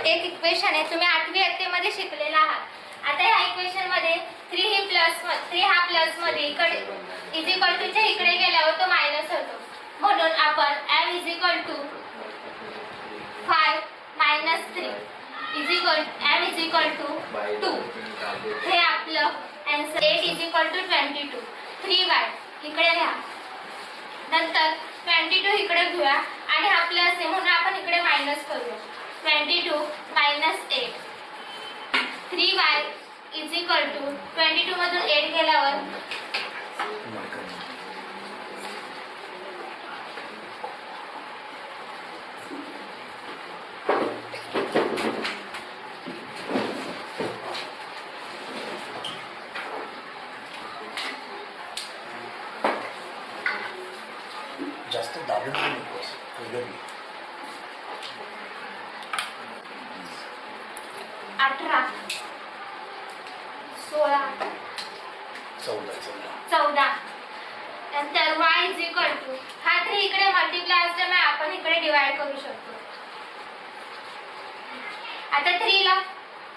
एक इक्वेशन आहे, तुम्ही 8वी इयत्तेमध्ये शिकलेला आहात। आता ह्या इक्वेशन मध्ये 3 हा प्लस मध्ये इकडे इज इक्वल टू च्या इकडे गेल्यावर तो मायनस होतो, म्हणून आपण m is equal to 5 minus 3 is equal m is equal to 2 हे आपलं answer. 8 is equal to 22 3y इकडे घ्या, नंतर 22 इकडे घेऊया आणि हा प्लस आहे म्हणून आपण इकडे मायनस करूया। 22 minus 8 3y is equal to 22 मधून 8 गेल्यावर जास्त दाबून नकोस, 18 16 14 नंतर y इज इक्वल टू हा 3 इकडे मल्टिप्लाय असल्यामुळे आपण इकडे डिवाइड करू शकतो। आता 3 ला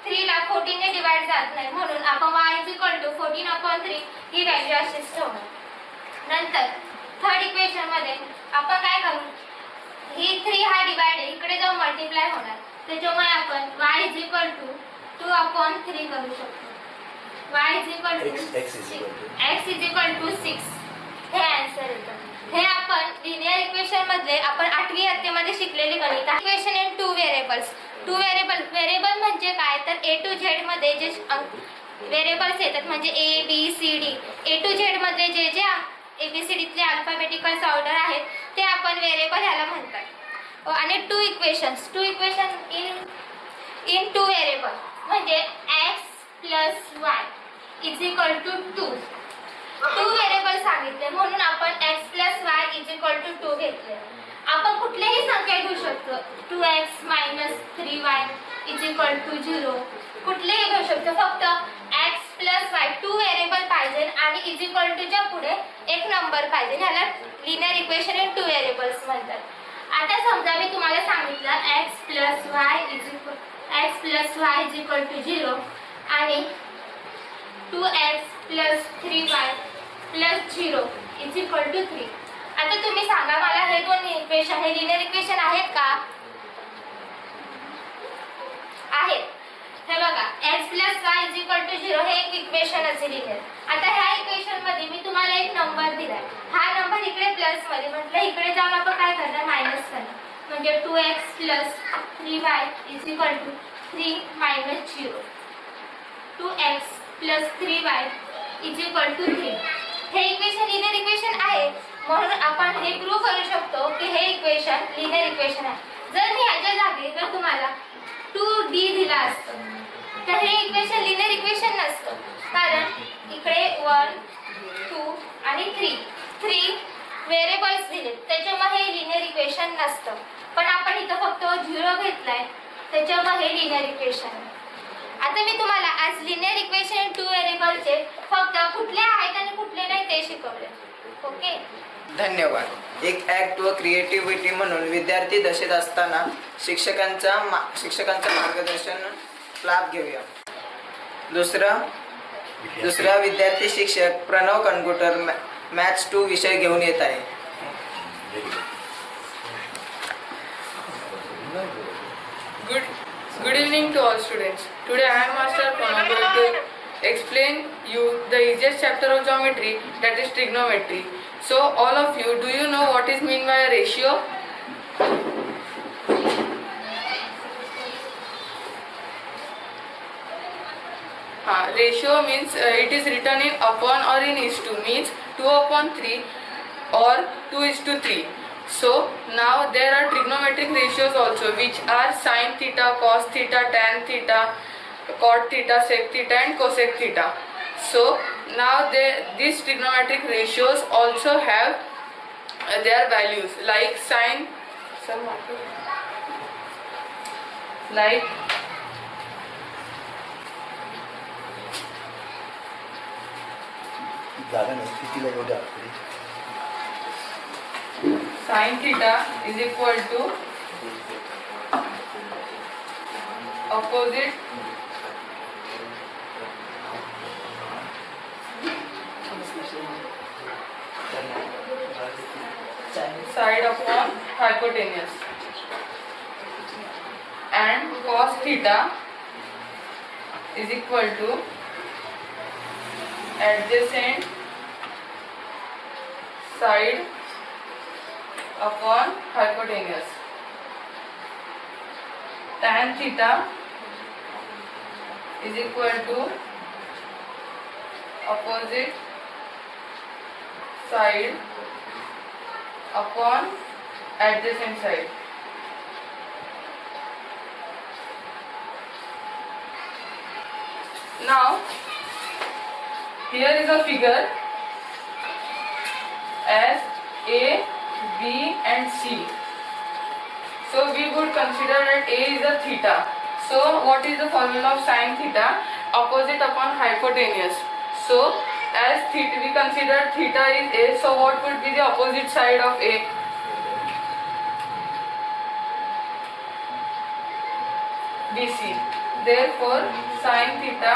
14 ने डिवाइड जात नाही म्हणून आपण y इज इक्वल टू 14/3 ही व्हॅल्यू अशीच ठेवणार। नंतर थर्ड इक्वेशन मध्ये आपण काय करू, ही 3 हा डिवाइड आहे इकडे जाऊन मल्टिप्लाय होणार, त्याच्यामुळे आपण y इज इक्वल टू 2/3 करू शकतो। y is equal to x is equal to 6 हे आन्सर येतं। हे आपण लिनियर इक्वेशन मधले आपण 8वी इयत्तेमध्ये शिकलेले गणित आहे। Equation in 2 variables. 2 व्हेरिएबल म्हणजे काय तर A to Z मध्ये जे व्हेरिएबल्स येतात म्हणजे A B C D A to Z मध्ये जे ABCD तले अल्फाबेटिकल ऑर्डर आहेत ते आपण व्हेरिएबल ह्याला म्हणतात। आणि 2 इक्वेशन इन 2 व्हेरिएबल म्हणजे x + y is equal to 2 variable सांगितले म्हणून आपण x + y is equal to 2 घेतले। आपण कुठलीही संख्या घेऊ शकतो, 2x - 3y is equal to 0 कुठलेही घेऊ शकतो, फक्त x + y 2 व्हेरिएबल पाहिजे आणि इज इक्वल टू च्या पुढे एक नंबर पाहिजे, ह्याला लिनियर इक्वेशन इन 2 व्हेरिएबल्स म्हणतात। आता समजा मी तुम्हाला सांगितलं x + y is equal to 0 आणि 2x + 3y + 0 is equal to 3। आता तुम्ही सांगा मला हे दोन इक्वेशन हे लिनियर इक्वेशन आहेत का? आहेत। हे बघा x + y is equal to 0 हे एक इक्वेशन असेल लिनियर। आता ह्या इक्वेशन मध्ये मी तुम्हाला एक नंबर दिलाय, हा नंबर इकडे प्लस मध्ये म्हटलं इकडे जाऊन आपण काय करणार मायनस करणार, म्हणजे 2x + 3y is equal to 3 - 0 2x + 3y is equal to 3 हे इक्वेशन लिनियर इक्वेशन आहे म्हणून आपण हे प्रूव्ह करू शकतो की हे इक्वेशन लिनियर इक्वेशन आहे। जर मी ह्याच्या जागी जर तुम्हाला 2d दिला असतं तर हे इक्वेशन लिनियर इक्वेशन नसतं, कारण इकडे 1 2 आणि 3 व्हेरिएबल्स दिलेत त्याच्यामुळे हे लिनियर इक्वेशन नसतं, पण आपण इथं फक्त 0 घेतलाय त्याच्यामुळे हे लिनियर इक्वेशन आहे। आता मी तुम्हाला आज लिनियर इक्वेशन इन 2 व्हेरिएबलचे फक्त कुठले आहेत आणि कुठले नाही ते शिकवले। ओके, धन्यवाद। एक ॲक्ट व क्रिएटिव्हिटी म्हणून विद्यार्थी दशेत असताना शिक्षकांचा मार्गदर्शन लाभ घेऊया। दुसरा विद्यार्थी शिक्षक प्रणव कणकुटर मॅथ्स 2 विषय घेऊन येत आहे। Good evening to all students. Today I am Master Pranav going to explain you the easiest chapter of geometry, that is trigonometry. So all of you, do you know what is mean by a ratio? Ratio means it is written in upon or in is to, means 2/3 or 2:3. So now there are trigonometric ratios also, which are sin theta, cos theta, tan theta, cot theta, sec theta and cosec theta. So now these trigonometric ratios also have their values, like sin like sin theta is equal to opposite side upon hypotenuse, and cos theta is equal to adjacent side upon hypotenuse. Tan theta is equal to opposite side upon adjacent side. Now, here is a figure as A, B and C. So we would consider that A is a theta. So what is the formula of sin theta? Opposite upon hypotenuse. So as theta, we consider theta is A, so what would be the opposite side of A? BC. Therefore sin theta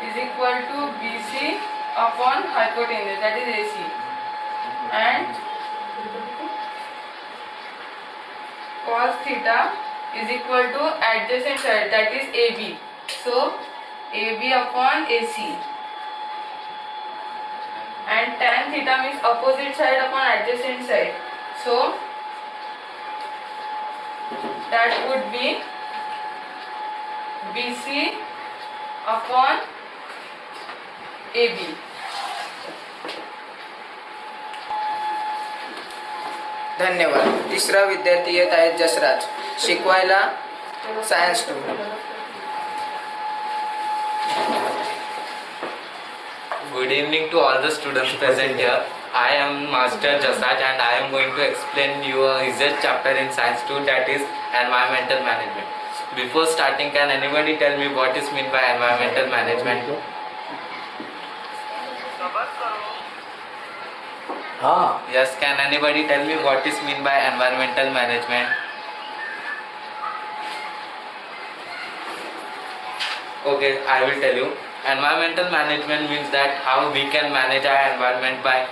is equal to BC upon hypotenuse, that is AC, and cos theta is equal to adjacent side, that is AB. So AB upon AC, and tan theta means opposite side upon adjacent side. So that would be BC upon AB. धन्यवाद. तिसरा विद्यार्थी येत आहे जसराज, शिकवायला science 2. Good evening to all the students present here. I am Master Jasraj and I am going to explain you a research chapter in Science 2, that is Environmental Management. Before starting, can anybody tell me what is meant by environmental management? हाँ Yes, can anybody tell me what is meant by environmental management? Okay, I will tell you. Environmental management means that how we can manage our environment by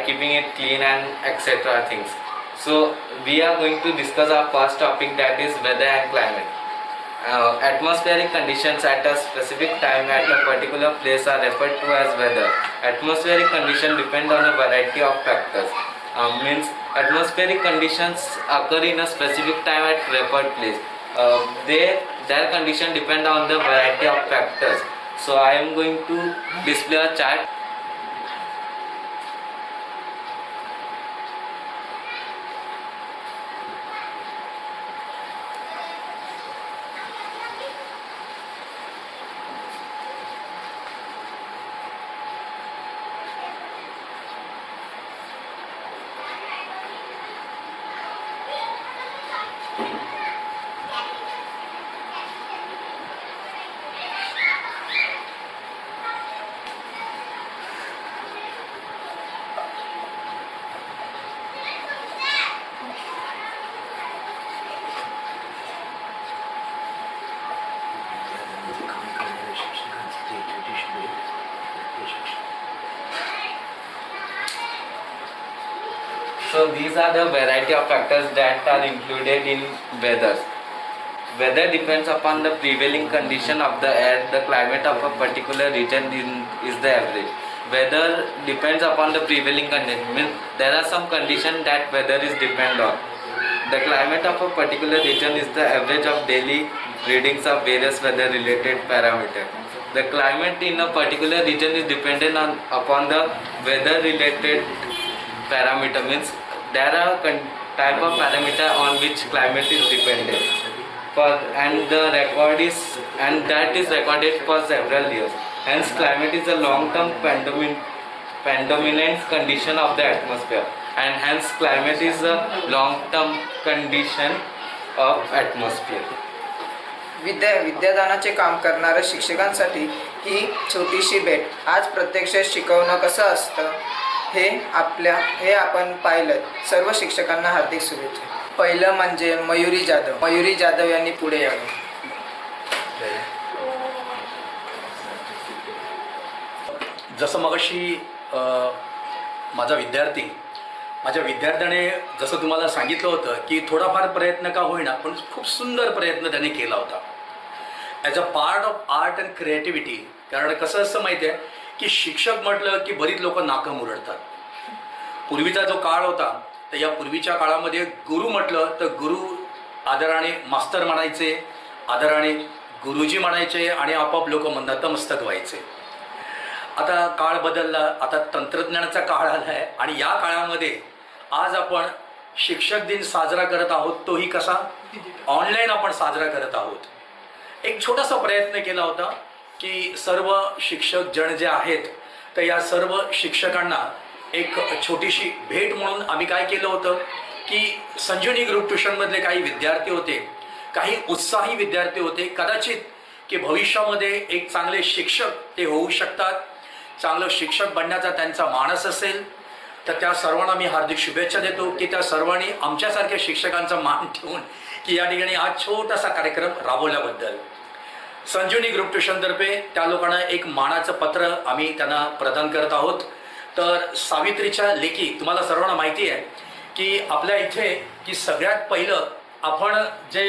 keeping it clean and etc. things. So we are going to discuss our first topic, that is weather and climate. Atmospheric conditions at a specific time at a particular place are referred to as weather. Atmospheric conditions depend on a variety of factors. Means atmospheric conditions occur in a specific time at referred place. Their condition depend on the variety of factors. So I am going to display a chart. So these are the variety of factors that are included in weather. Weather depends upon the prevailing condition of the air. The climate of a particular region is the average. Weather depends upon the prevailing condition. Means there are some conditions that weather is depend on. The climate of a particular region is the average of daily readings of various weather related parameters. The climate in a particular region is dependent upon the weather related parameter. Means there are type of parameter on which climate is dependent. And that is recorded for several years. Hence, climate is a long-term predominant condition of the atmosphere, and hence climate is a long-term condition of atmosphere. विद्यादानाचे काम करणाऱ्या शिक्षकांसाठी ही छोटीशी भेट. आज प्रत्यक्ष शिकवणं कसं असतं हे आपण पाहिलं. सर्व शिक्षकांना हार्दिक शुभेच्छा. पहिलं म्हणजे मयुरी जाधव. मयुरी जाधव यांनी पुढे यावं. जसं मगाशी माझा माझ्या विद्यार्थ्याने जसं तुम्हाला सांगितलं होतं की थोडाफार प्रयत्न का होईना पण खूप सुंदर प्रयत्न त्याने केला होता as a part of art and creativity. कारण कसं असं माहिती आहे की शिक्षक म्हटलं की बरीच लोक नाकं मुरडतात. पूर्वीचा जो काळ होता तर या पूर्वीच्या काळामध्ये गुरु म्हटलं तर गुरु आदराने मास्तर म्हणायचे, आदराने गुरुजी म्हणायचे आणि आपोआप लोक नतमस्तक व्हायचे. आता काळ बदलला, आता तंत्रज्ञानाचा काळ आला आहे आणि या काळामध्ये आज आपण शिक्षक दिन साजरा करत आहोत. तोही कसा ऑनलाईन आपण साजरा करत आहोत. एक छोटासा प्रयत्न केला होता की सर्व शिक्षक जण जे आहेत तर या सर्व शिक्षकांना एक छोटीशी भेट म्हणून आम्ही काय केलं होतं की संजीवनी ग्रुप ट्युशनमधले काही विद्यार्थी होते, काही उत्साही विद्यार्थी होते, कदाचित की भविष्यामध्ये एक चांगले शिक्षक ते होऊ शकतात, चांगलं शिक्षक बनण्याचा त्यांचा मानस असेल तर त्या सर्वांना मी हार्दिक शुभेच्छा देतो की त्या सर्वांनी आमच्यासारख्या शिक्षकांचा मान ठेवून की या ठिकाणी हा छोटासा कार्यक्रम राबवल्याबद्दल. संजीवनी ग्रुप ट्युशनतर्फे त्या लोकांना एक मानाचं पत्र आम्ही त्यांना प्रदान करत आहोत. तर सावित्रीच्या लेखी तुम्हाला सर्वांना माहिती आहे की आपल्या इथे की सगळ्यात पहिलं आपण जे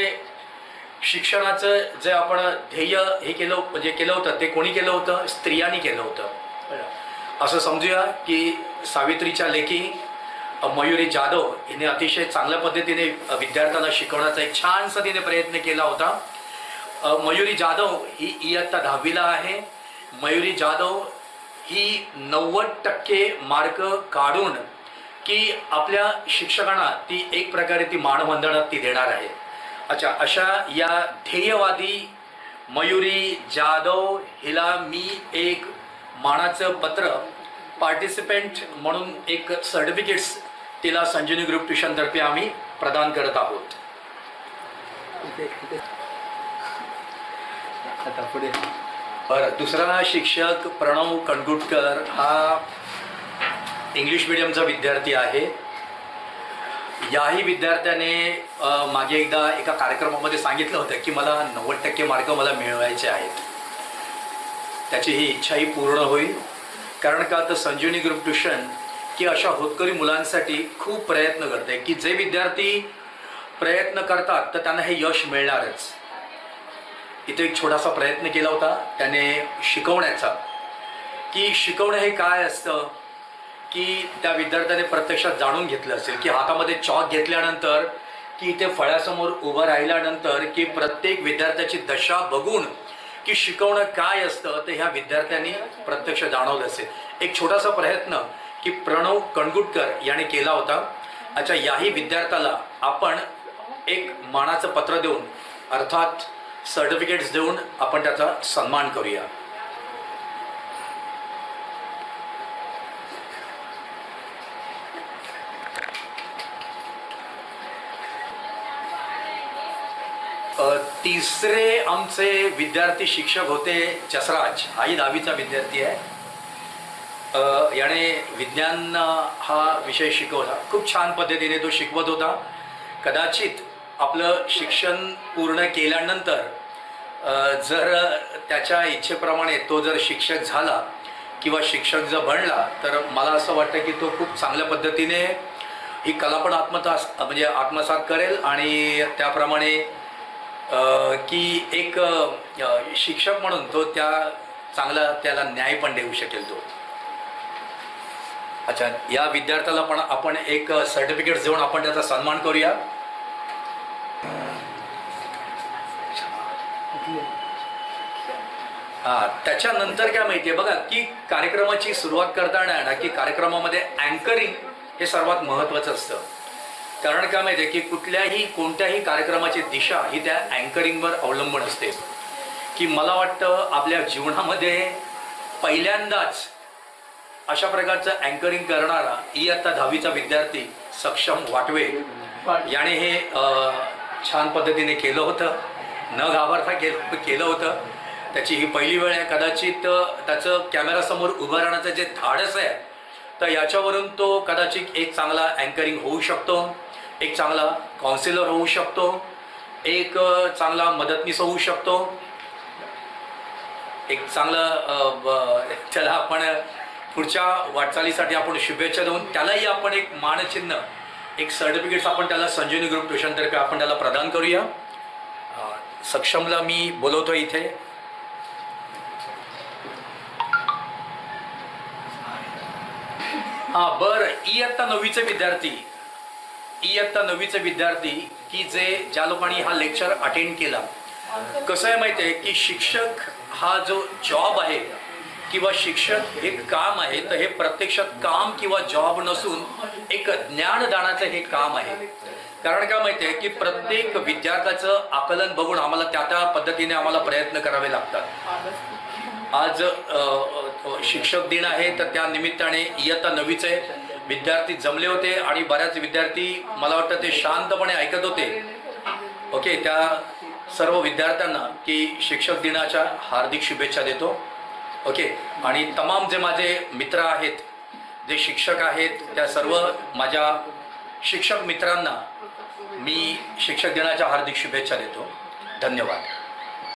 शिक्षणाचं जे आपण ध्येय हे केलं होतं ते कोणी केलं होतं? स्त्रियांनी केलं होतं. असं समजूया की सावित्रीच्या लेखी मयुरी जाधव हिने अतिशय चांगल्या पद्धतीने विद्यार्थ्यांना शिकवण्याचा एक छानसा तिने प्रयत्न केला होता. मयुरी जाधव ही इयत्ता 10वीला आहे. मयुरी जाधव ही 90% मार्क काढून की आपल्या शिक्षकांना ती एक प्रकारे ती मानवंदना ती देणार आहे. अच्छा, अशा या ध्येयवादी मयुरी जाधव हिला मी एक मानाचं पत्र पार्टिसिपेंट म्हणून एक सर्टिफिकेट्स तिला संजीवनी ग्रुप ट्युशनतर्फे आम्ही प्रदान करत आहोत. बरं, दुसरा शिक्षक प्रणव कणगुटकर हा इंग्लिश मीडियमचा विद्यार्थी आहे. याही विद्यार्थ्याने मागे एकदा एका कार्यक्रमामध्ये सांगितलं होतं की मला 90% मार्क मला मिळवायचे आहेत. त्याची ही इच्छाही पूर्ण होईल. कारण का तर संजीवनी ग्रुप ट्युशन की अशा होतकरी मुलांसाठी खूप प्रयत्न करते की जे विद्यार्थी प्रयत्न करतात तर त्यांना हे यश मिळणारच. इथे एक छोटासा प्रयत्न केला होता त्याने शिकवण्याचा की शिकवणं हे काय असतं की त्या विद्यार्थ्याने प्रत्यक्षात जाणून घेतलं असेल की हातामध्ये चॉक घेतल्यानंतर की इथे फळ्यासमोर उभं राहिल्यानंतर की प्रत्येक विद्यार्थ्याची दशा बघून की शिकवणं काय असतं ते ह्या विद्यार्थ्यांनी प्रत्यक्ष जाणवलं असेल. एक छोटासा प्रयत्न की प्रणव कणगुटकर याने केला होता. अच्छा, याही विद्यार्थ्याला आपण एक मानाचं पत्र देऊन अर्थात सर्टिफिकेट्स देऊन आपण त्याचा सन्मान करूया. तिसरे आमचे विद्यार्थी शिक्षक होते जसराज. हाही 10वीचा विद्यार्थी आहे. याने विज्ञान हा विषय शिकवला. खूप छान पद्धतीने तो शिकवत होता. कदाचित आपलं शिक्षण पूर्ण केल्यानंतर जर त्याच्या इच्छेप्रमाणे तो जर शिक्षक झाला किंवा शिक्षक जर बनला तर मला असं वाटतं की तो खूप चांगल्या पद्धतीने ही कला पण आत्मसात करेल आणि त्याप्रमाणे की एक शिक्षक म्हणून तो त्याला न्याय पण देऊ शकेल तो. अच्छा, या विद्यार्थ्याला पण आपण एक सर्टिफिकेट देऊन आपण त्याचा सन्मान करूया. त्याच्यानंतर काय माहितीये बघा की कार्यक्रमाची सुरुवात करताना ना की कार्यक्रमामध्ये अँकरिंग हे सर्वात महत्त्वाचं असतं. कारण काय माहितीये की कोणत्याही कार्यक्रमाची दिशा ही त्या अँकरिंगवर अवलंबून असते. की मला वाटतं आपल्या जीवनामध्ये पहिल्यांदाच अशा प्रकारचं अँकरिंग करणारा इयत्ता 10वीचा विद्यार्थी सक्षम वाटवे याने हे छान पद्धतीने केलं होतं. न घाबरता केलं होतं. त्याची ही पहिली वेळ आहे. कदाचित त्याचं कॅमेरासमोर उभं राहण्याचं जे धाडस आहे तर याच्यावरून तो कदाचित एक चांगला अँकरिंग होऊ शकतो. एक चांगला काउन्सिलर होऊ शकतो, एक चांगला मदतनीस होऊ शकतो, एक चांगलं त्याला आपण पुढच्या वाटचालीसाठी आपण शुभेच्छा देऊन त्यालाही आपण एक मानचिन्ह, एक सर्टिफिकेट्स आपण त्याला संजीवनी ग्रुप ट्युशनतर्फे आपण त्याला प्रदान करूया. सक्षमला मी बोलवतो इथे. हां बरं, इयत्ता 9वीचे विद्यार्थी की ज्या लोकांनी हा लेक्चर अटेंड केला, कसं आहे माहिती आहे की शिक्षक हा जो जॉब आहे किंवा शिक्षक हे काम आहे, तर हे प्रत्यक्षात काम किंवा जॉब नसून एक ज्ञानदानाचं हे काम आहे. कारण काय माहिती आहे की प्रत्येक विद्यार्थ्याचं आकलन बघून आम्हाला त्या पद्धतीने आम्हाला प्रयत्न करावे लागतात. आज शिक्षक दिन आहे, तर त्या निमित्ताने इयत्ता 9वीचे विद्यार्थी जमले होते आणि बऱ्याच विद्यार्थी मला वाटतं ते शांतपणे ऐकत होते. ओके, त्या सर्व विद्यार्थ्यांना की शिक्षक दिनाच्या हार्दिक शुभेच्छा देतो. ओके, आणि तमाम जे माझे मित्र आहेत, जे शिक्षक आहेत, त्या सर्व माझ्या शिक्षक मित्रांना मी शिक्षक दिनाच्या हार्दिक शुभेच्छा देतो. धन्यवाद.